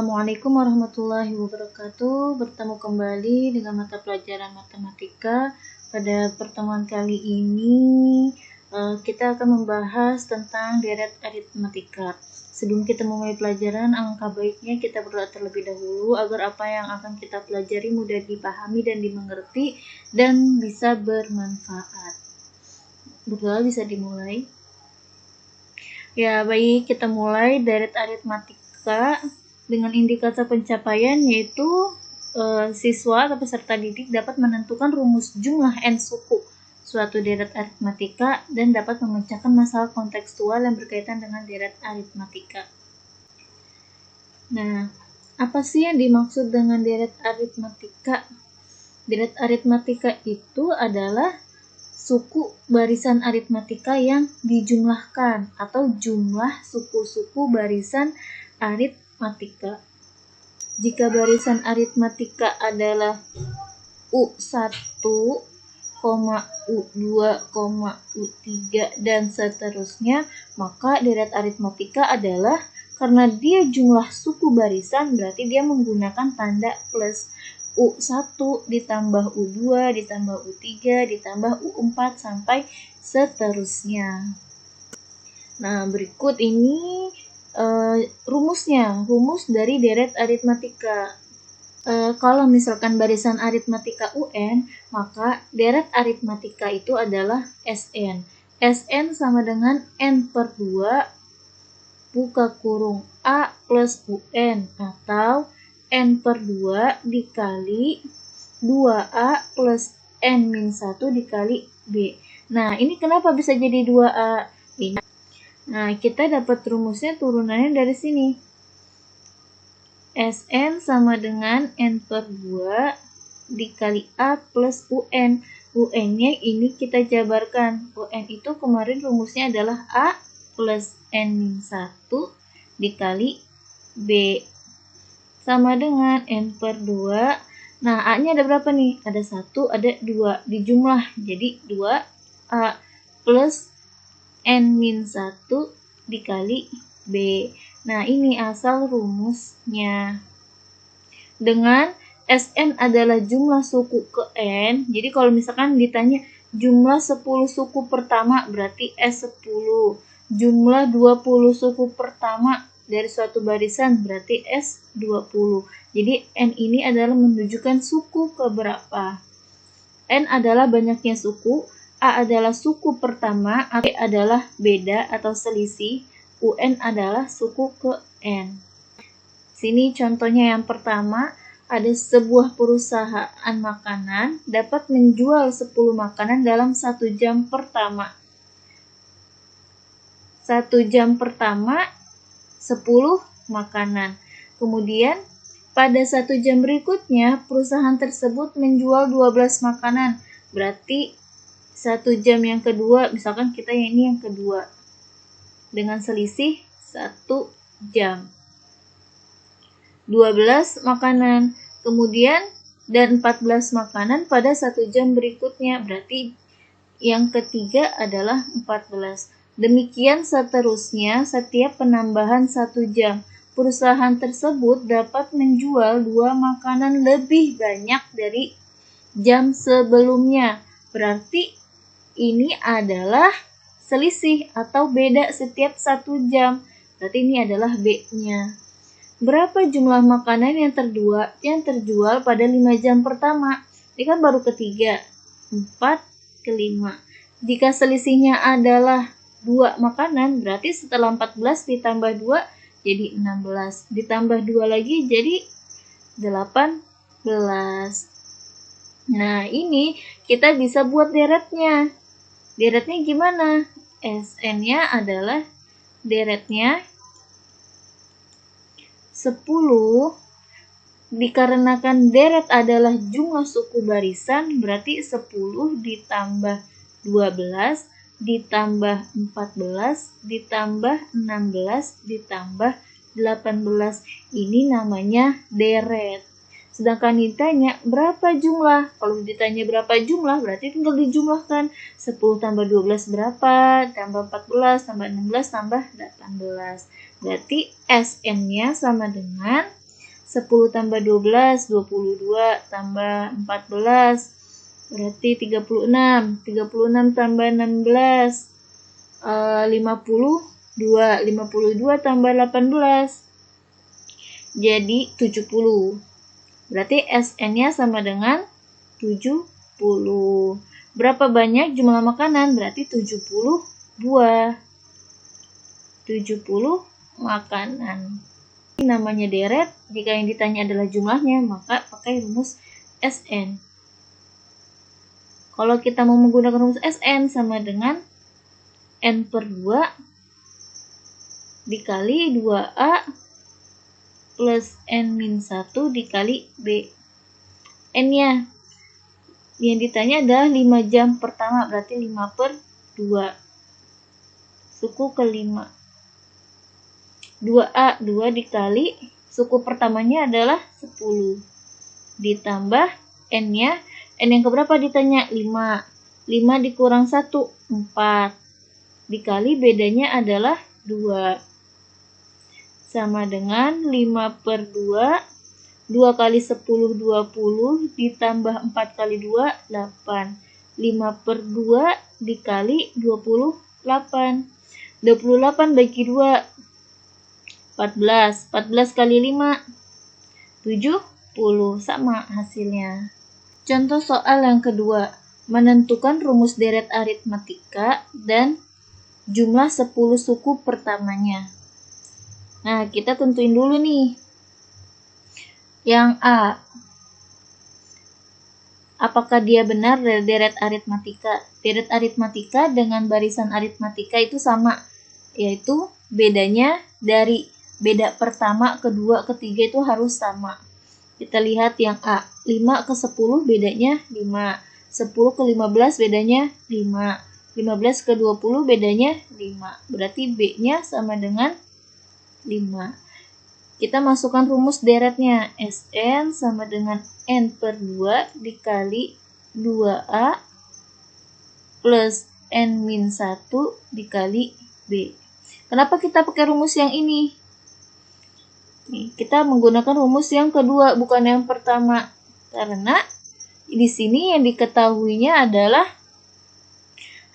Assalamualaikum warahmatullahi wabarakatuh. Bertemu kembali dengan mata pelajaran matematika. Pada pertemuan kali ini kita akan membahas tentang deret aritmatika. Sebelum kita memulai pelajaran, alangkah baiknya kita berdoa terlebih dahulu agar apa yang akan kita pelajari mudah dipahami dan dimengerti dan bisa bermanfaat. Berdoa bisa dimulai. Ya, baik, kita mulai deret aritmatika dengan indikator pencapaian, yaitu siswa atau peserta didik dapat menentukan rumus jumlah n suku suatu deret aritmatika dan dapat memecahkan masalah kontekstual yang berkaitan dengan deret aritmatika. Nah, apa sih yang dimaksud dengan deret aritmatika? Deret aritmatika itu adalah suku barisan aritmatika yang dijumlahkan atau jumlah suku-suku barisan aritmatika. Jika barisan aritmatika adalah U1, U2, U3 dan seterusnya, maka deret aritmatika adalah karena dia jumlah suku barisan, berarti dia menggunakan tanda plus. U1 ditambah U2 ditambah U3 ditambah U4 sampai seterusnya. Nah, berikut ini rumusnya, rumus dari deret aritmatika. Kalau misalkan barisan aritmatika UN, maka deret aritmatika itu adalah Sn. Sn sama dengan n per 2 buka kurung A plus UN atau n per 2 dikali 2A plus n min 1 dikali B. Nah, ini kenapa bisa jadi 2A? Nah, kita dapat rumusnya turunannya dari sini. Sn sama dengan n per 2 dikali A plus UN. UN-nya ini kita jabarkan. UN itu kemarin rumusnya adalah A plus n min 1 dikali B. Sama dengan n per 2. Nah, A-nya ada berapa nih? Ada 1, ada 2. Dijumlah, jadi 2A plus n min 1 dikali B. Nah, ini asal rumusnya. Dengan Sn adalah jumlah suku ke N, jadi kalau misalkan ditanya jumlah 10 suku pertama berarti S10. Jumlah 20 suku pertama dari suatu barisan berarti S20. Jadi N ini adalah menunjukkan suku keberapa. N adalah banyaknya suku, A adalah suku pertama, B adalah beda atau selisih, UN adalah suku ke N. Sini contohnya yang pertama, ada sebuah perusahaan makanan dapat menjual 10 makanan dalam 1 jam pertama. 1 jam pertama 10 makanan. Kemudian pada 1 jam berikutnya perusahaan tersebut menjual 12 makanan. Berarti 1 jam yang kedua, misalkan kita ini yang kedua, dengan selisih 1 jam. 12 makanan. Kemudian dan 14 makanan pada 1 jam berikutnya. Berarti yang ketiga adalah 14. Demikian seterusnya setiap penambahan 1 jam. Perusahaan tersebut dapat menjual 2 makanan lebih banyak dari jam sebelumnya. Berarti ini adalah selisih atau beda setiap 1 jam. Berarti ini adalah B-nya. Berapa jumlah makanan yang terjual pada 5 jam pertama? Ini kan baru ketiga. 4 ke 5. Jika selisihnya adalah 2 makanan, berarti setelah 14 ditambah 2 jadi 16. Ditambah 2 lagi jadi 18. Nah, ini kita bisa buat deretnya. Deretnya gimana? Sn-nya adalah deretnya 10 dikarenakan deret adalah jumlah suku barisan, berarti 10 ditambah 12 ditambah 14 ditambah 16 ditambah 18. Ini namanya deret. Sedangkan ditanya berapa jumlah? Kalau ditanya berapa jumlah, berarti tinggal dijumlahkan. 10 tambah 12 berapa? Tambah 14, tambah 16, tambah 18. Berarti Sn-nya sama dengan 10 tambah 12, 22 tambah 14, berarti 36. 36 tambah 16, 52. 52 tambah 18, jadi 70. Berarti SN-nya sama dengan 70. Berapa banyak jumlah makanan? Berarti 70 buah. 70 makanan. Ini namanya deret. Jika yang ditanya adalah jumlahnya, maka pakai rumus SN. Kalau kita mau menggunakan rumus SN, sama dengan N per 2 dikali 2A plus N-1 dikali B. N-nya yang ditanya adalah 5 jam pertama, berarti 5 per 2. Suku ke-5. 2A, 2 dikali, suku pertamanya adalah 10. Ditambah N-nya, N yang keberapa ditanya? 5. 5 dikurang 1, 4. Dikali bedanya adalah 2. Sama dengan 5 per 2. 2 kali 10, 20. Ditambah 4 kali 2, 8. 5 per 2 dikali 28. 28 bagi 2. 14. 14 kali 5. 70. Sama hasilnya. Contoh soal yang kedua. Menentukan rumus deret aritmatika dan jumlah 10 suku pertamanya. Nah, kita tentuin dulu nih. Yang A. Apakah dia benar dari deret aritmatika? Deret aritmatika dengan barisan aritmatika itu sama. Yaitu bedanya dari beda pertama, kedua, ketiga itu harus sama. Kita lihat yang A. 5 ke 10 bedanya 5. 10 ke 15 bedanya 5. 15 ke 20 bedanya 5. Berarti B-nya sama dengan 5. Kita masukkan rumus deretnya. Sn sama dengan N per 2 dikali 2A plus N-1 dikali B. Kenapa kita pakai rumus yang ini? Nih, kita menggunakan rumus yang kedua, bukan yang pertama. Karena di sini yang diketahuinya adalah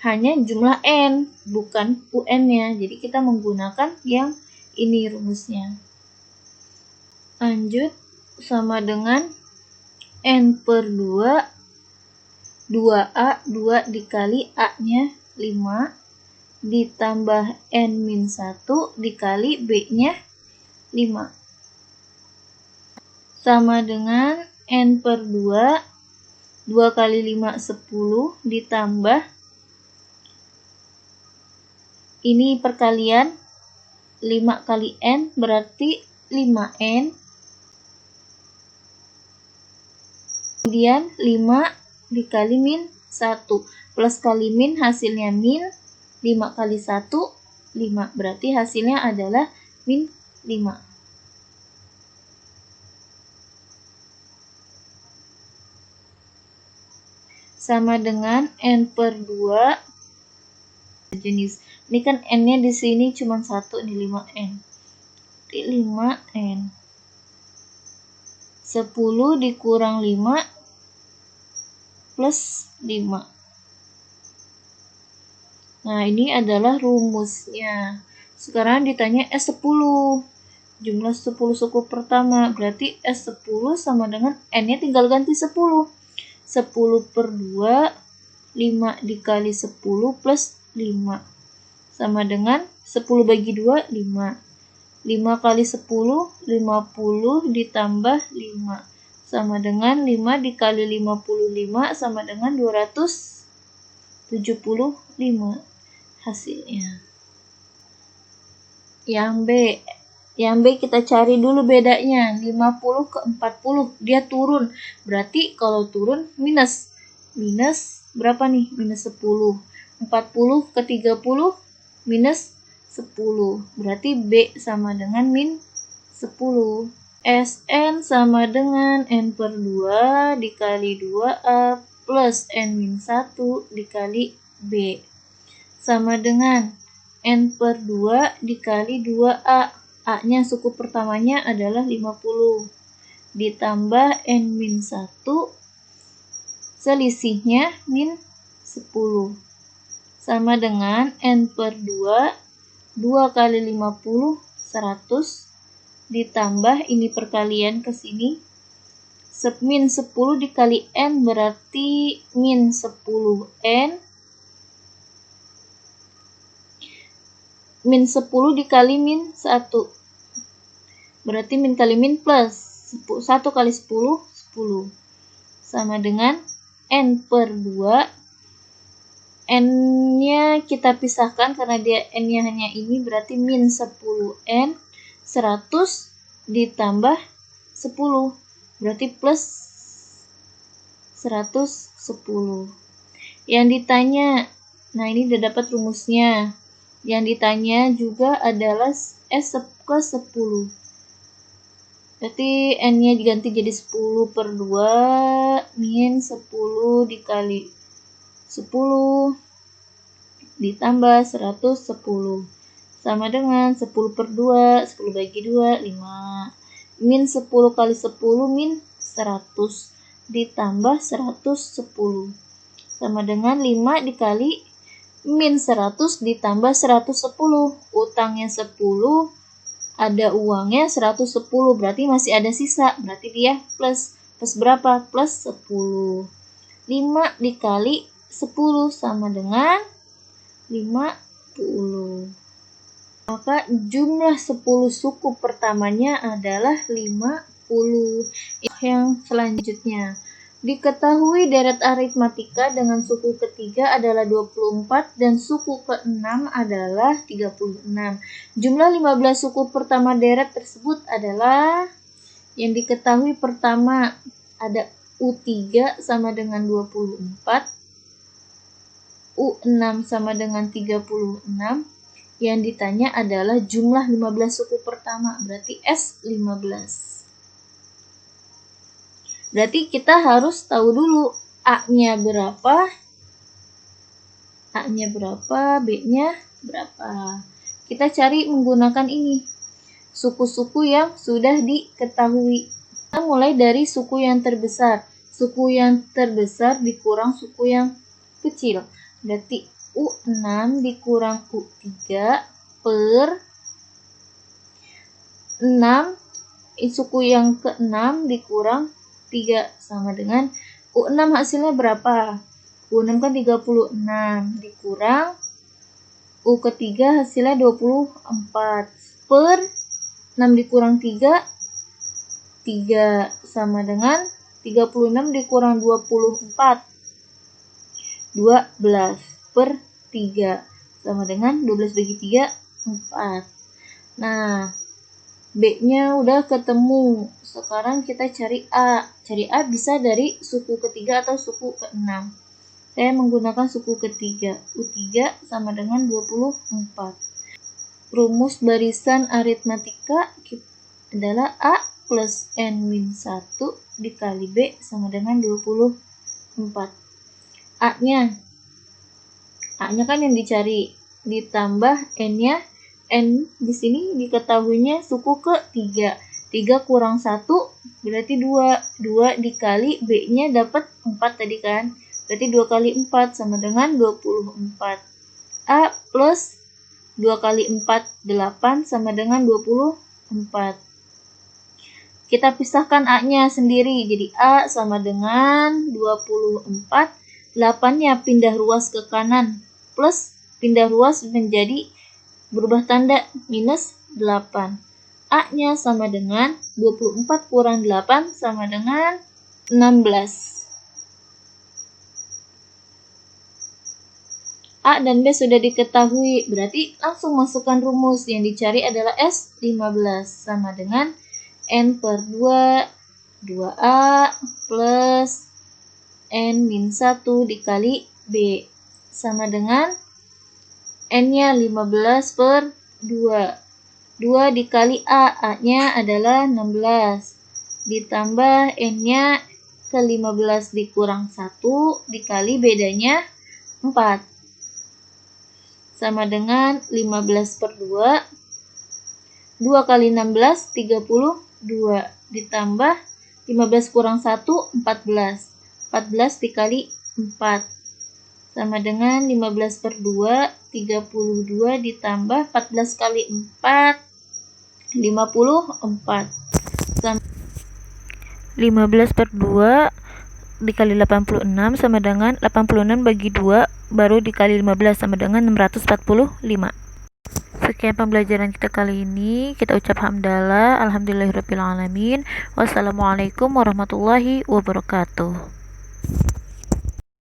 hanya jumlah N, bukan UN-nya. Jadi kita menggunakan yang ini rumusnya. Lanjut, sama dengan N per 2, 2A, 2 dikali A-nya 5, ditambah N-1 dikali B-nya 5. Sama dengan N per 2, 2 kali 5, 10, ditambah, ini perkalian, 5 kali N berarti 5N. Kemudian 5 dikali min 1. Plus kali min hasilnya min. 5 kali 1, 5. Berarti hasilnya adalah min 5. Sama dengan N per 2 jenis. Ini kan N-nya di sini cuma 1, di 5N. Di 5N. 10 dikurang 5 plus 5. Nah, ini adalah rumusnya. Sekarang ditanya S10. Jumlah 10 suku pertama. Berarti S10 sama dengan N-nya tinggal ganti 10. 10 per 2, 5 dikali 10 plus 5. Sama dengan 10 bagi 2, 5. 5 kali 10, 50 ditambah 5. Sama dengan 5 dikali 55 sama dengan 275 hasilnya. Yang B. Yang B kita cari dulu bedanya. 50 ke 40. Dia turun. Berarti kalau turun minus. Minus berapa nih? Minus 10. 40 ke 30 minus 10. Berarti B sama dengan min 10. Sn sama dengan N per 2 dikali 2A plus N-1 dikali B. Sama dengan N per 2 dikali 2A. A-nya suku pertamanya adalah 50. ditambah N-1, selisihnya min 10. Sama dengan N/2, 2 kali 50, 100, ditambah ini perkalian ke sini, min 10 dikali N berarti min 10N, min 10 dikali min 1, berarti min kali min plus 1 kali 10, 10, sama dengan N/2. N-nya kita pisahkan karena dia N-nya hanya ini, berarti min 10N, 100 ditambah 10, berarti plus 110. Yang ditanya, nah ini udah dapat rumusnya. Yang ditanya juga adalah S ke 10. Berarti N-nya diganti jadi 10/2 min 10 dikali 10 ditambah 110 sama dengan 10/2, 10 bagi 2, 5. Min 10 kali 10 min 100 ditambah 110 sama dengan 5 dikali min 100 ditambah 110. Utangnya 10, ada uangnya 110, berarti masih ada sisa, berarti dia plus. Plus berapa? Plus 10. 5 dikali 10 sama dengan 50. Maka jumlah 10 suku pertamanya adalah 50. Yang selanjutnya, diketahui deret aritmatika dengan suku ketiga adalah 24 dan suku ke-6 adalah 36. Jumlah 15 suku pertama deret tersebut adalah, yang diketahui pertama ada U3 sama dengan 24, U6 sama dengan 36. Yang ditanya adalah jumlah 15 suku pertama, berarti S15. Berarti kita harus tahu dulu A-nya berapa, A-nya berapa, B-nya berapa. Kita cari menggunakan ini, suku-suku yang sudah diketahui. Kita mulai dari suku yang terbesar. Suku yang terbesar dikurang suku yang kecil. Berarti U6 dikurang U3 per 6, suku yang ke-6 dikurang 3 sama dengan U6 hasilnya berapa? U6 kan 36 dikurang U ketiga hasilnya 24 per 6 dikurang 3, 3 sama dengan 36 dikurang 24, 12 per 3 sama dengan 12 bagi 3, 4. Nah, B-nya udah ketemu. Sekarang kita cari A. Cari A bisa dari suku ketiga atau suku ke-6. Saya menggunakan suku ketiga. U3 sama dengan 24. Rumus barisan aritmatika adalah A plus N-1 dikali B sama dengan 24. A-nya kan yang dicari, ditambah N-nya. N di sini diketahuinya suku ke-3. 3 kurang 1 berarti 2. 2 dikali B-nya dapat 4 tadi kan. Berarti 2 kali 4 sama dengan 24. A plus 2 kali 4, 8 sama dengan 24. Kita pisahkan A-nya sendiri. Jadi A sama dengan 24. 8-nya pindah ruas ke kanan. Plus pindah ruas menjadi berubah tanda minus 8. A-nya sama dengan 24 kurang 8 sama dengan 16. A dan B sudah diketahui, berarti langsung masukkan rumus. Yang dicari adalah S15 sama dengan N/2 2A plus N-1 dikali B sama dengan N-nya 15 per 2. 2 dikali A, A-nya adalah 16. Ditambah N-nya ke 15 dikurang 1 dikali bedanya 4. Sama dengan 15 per 2. 2 kali 16, 32. Ditambah 15 kurang 1, 14. 14 dikali 4. Sama dengan 15 per 2, 32 ditambah 14 kali 4, 54. 15 per 2 dikali 86 sama dengan 86 bagi 2 baru dikali 15 sama dengan 645. Sekian pembelajaran kita kali ini. Kita ucap hamdalah, alhamdulillahirabbil alamin. Wassalamualaikum warahmatullahi wabarakatuh.